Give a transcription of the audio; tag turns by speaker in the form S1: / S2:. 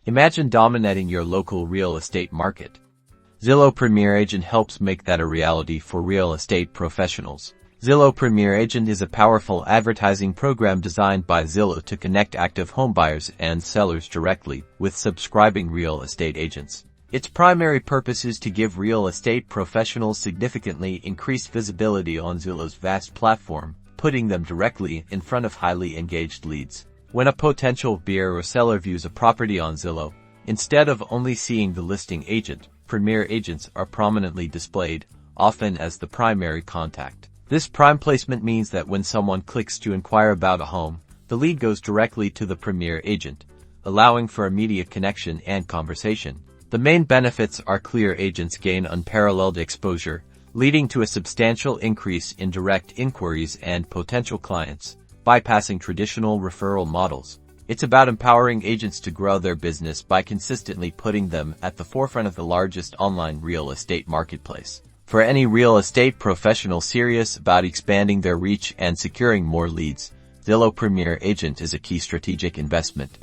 S1: Imagine dominating your local real estate market. Zillow Premier Agent helps make that a reality for real estate professionals. Zillow Premier Agent is a powerful advertising program designed by Zillow to connect active homebuyers and sellers directly with subscribing real estate agents. Its primary purpose is to give real estate professionals significantly increased visibility on Zillow's vast platform, putting them directly in front of highly engaged leads. When a potential buyer or seller views a property on Zillow, instead of only seeing the listing agent, Premier Agents are prominently displayed, often as the primary contact. This prime placement means that when someone clicks to inquire about a home, the lead goes directly to the Premier Agent, allowing for immediate connection and conversation. The main benefits are clear: agents gain unparalleled exposure, leading to a substantial increase in direct inquiries and potential clients, bypassing traditional referral models. It's about empowering agents to grow their business by consistently putting them at the forefront of the largest online real estate marketplace. For any real estate professional serious about expanding their reach and securing more leads, Zillow Premier Agent is a key strategic investment.